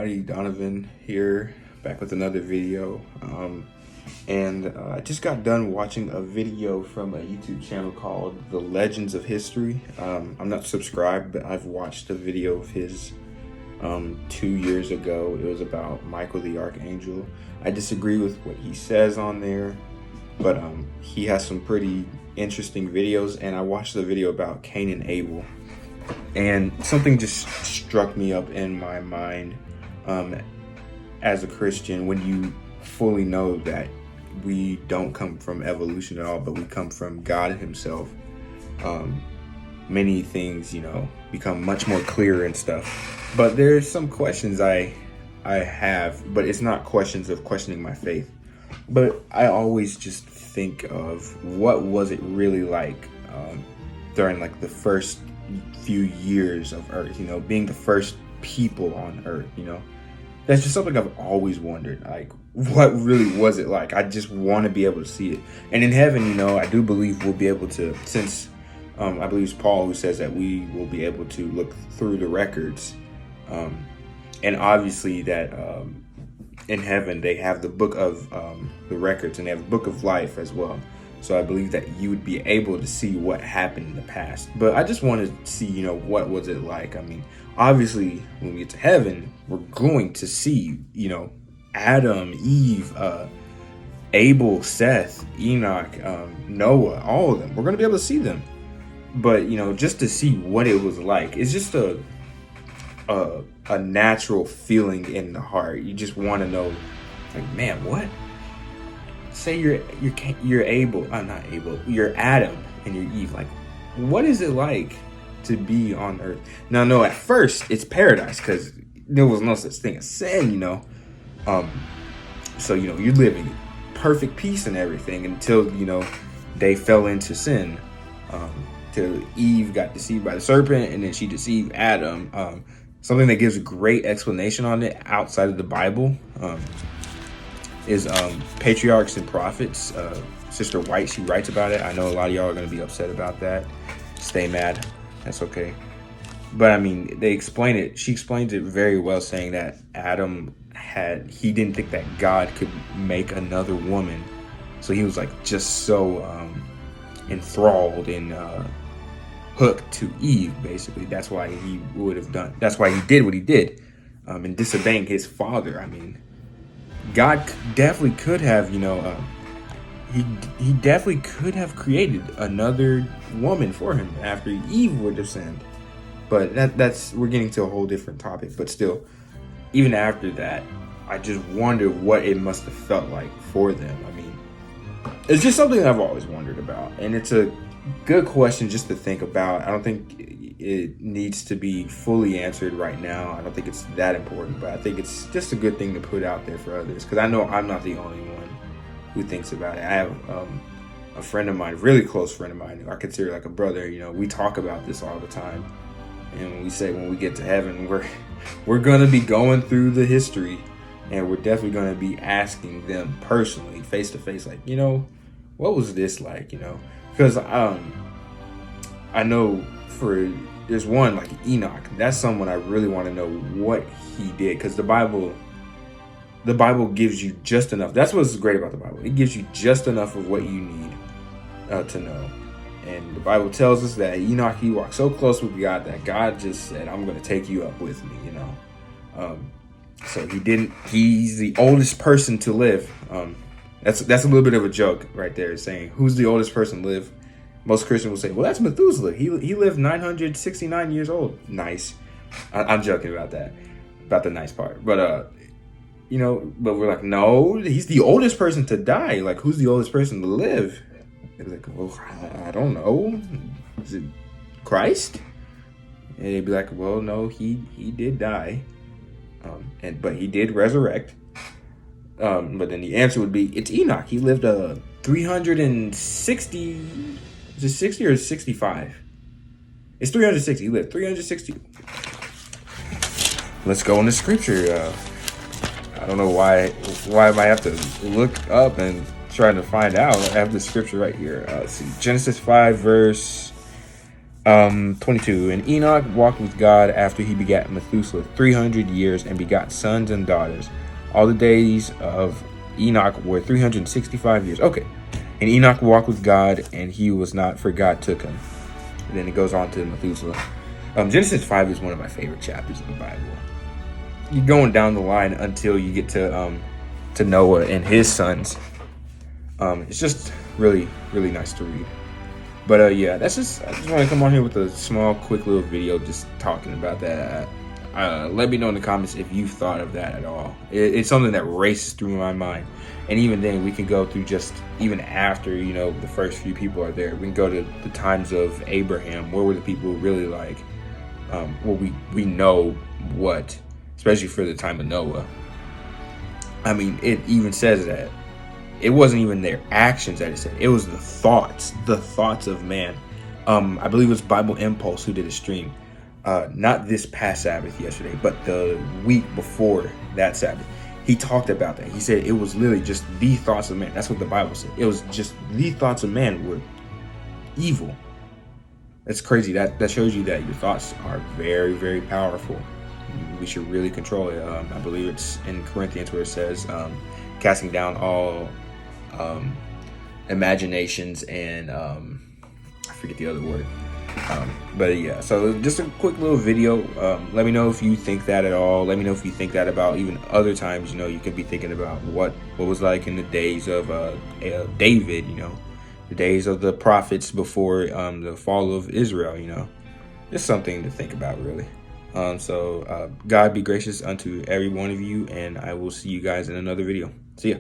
everybody, Donovan here, back with another video. I just got done watching a video from a YouTube channel called The Legends of History. I'm not subscribed, but I've watched a video of his 2 years ago. It was about Michael the Archangel. I disagree with what he says on there, but he has some pretty interesting videos, and I watched the video about Cain and Abel. And something just struck me up in my mind as a Christian, when you fully know that we don't come from evolution at all, but we come from God himself. Many things, become much more clear and stuff. But there's some questions I have, but it's not questions of questioning my faith. But I always just think of what was it really like during like the first few years of Earth, being the first people on Earth, that's just something I've always wondered, like what really was it like? I just want to be able to see it. And in heaven, I do believe we'll be able to, since I believe it's Paul who says that we will be able to look through the records, and obviously that in heaven they have the book of the records, and they have the book of life as well. So I believe that you would be able to see what happened in the past. But I just want to see, what was it like? I mean, obviously, when we get to heaven, we're going to see, Adam, Eve, Abel, Seth, Enoch, Noah, all of them. We're going to be able to see them. But, just to see what it was like, it's just a natural feeling in the heart. You just want to know, like, man, what? Say you're Abel, not Abel, you're Adam and you're Eve. Like, what is it like to be on Earth? Now, no, at first it's paradise because there was no such thing as sin, So, you're living perfect peace and everything until, they fell into sin. Till Eve got deceived by the serpent, and then she deceived Adam. Something that gives a great explanation on it outside of the Bible is Patriarchs and Prophets. Sister White, she writes about it. I know a lot of y'all are going to be upset about that. Stay mad. That's okay. But I mean, they explain it. She explains it very well, saying that Adam he didn't think that God could make another woman. So he was like just so enthralled and hooked to Eve, basically. That's why that's why he did what he did, and disobeying his father. I mean, God definitely could have, he definitely could have created another woman for him after Eve would have sinned. But we're getting to a whole different topic. But still, even after that, I just wonder what it must have felt like for them. I mean, it's just something I've always wondered about, and it's a good question just to think about. I don't think it needs to be fully answered right now. I don't think it's that important, but I think it's just a good thing to put out there for others, because I know I'm not the only one who thinks about it. I have a friend of mine, a really close friend of mine, who I consider like a brother. We talk about this all the time, and we say when we get to heaven, we're gonna be going through the history, and we're definitely gonna be asking them personally, face to face, like, what was this like, because I know there's one like Enoch. That's someone I really want to know what he did, because the Bible gives you just enough. That's what's great about the Bible. It gives you just enough of what you need to know. And the Bible tells us that Enoch, he walked so close with God that God just said, I'm going to take you up with me, So he's the oldest person to live. That's a little bit of a joke right there, saying who's the oldest person to live. Most Christians will say, well, that's Methuselah. He lived 969 years old. Nice. I'm joking about that, about the nice part. But, but we're like, no, he's the oldest person to die. Like, who's the oldest person to live? They're like, well, I don't know. Is it Christ? And they'd be like, well, no, he did die. But he did resurrect. But then the answer would be, it's Enoch. He lived 360. Is it 60 or 65? It's 360. He lived 360. Let's go into scripture. I don't know why I might have to look up and try to find out. I have the scripture right here. Let's see. Genesis 5 verse 22. And Enoch walked with God after he begat Methuselah 300 years and begot sons and daughters. All the days of Enoch were 365 years. Okay. And Enoch walked with God, and he was not, for God took him. And then it goes on to Methuselah. Genesis 5 is one of my favorite chapters in the Bible. You're going down the line until you get to Noah and his sons. It's just really, really nice to read. But yeah, I just want to come on here with a small, quick little video just talking about that. Let me know in the comments if you've thought of that at all. It's something that races through my mind. And even then, we can go through just even after, the first few people are there. We can go to the times of Abraham. What were the people really like? Well, we know what, especially for the time of Noah. I mean, it even says that. It wasn't even their actions that it said. It was the thoughts of man. I believe it was Bible Impulse who did a stream. Not this past Sabbath yesterday, but the week before that Sabbath. He talked about that. He said it was literally just the thoughts of man. That's what the Bible said. It was just the thoughts of man were evil. That's crazy. That shows you that your thoughts are very, very powerful. We should really control it. I believe it's in Corinthians where it says, casting down all imaginations and I forget the other word. But yeah, so just a quick little video. Let me know if you think that at all. Let me know if you think that about even other times. You could be thinking about what was like in the days of David. The days of the prophets before the fall of Israel. Just something to think about, really. So God be gracious unto every one of you, and I will see you guys in another video. See ya.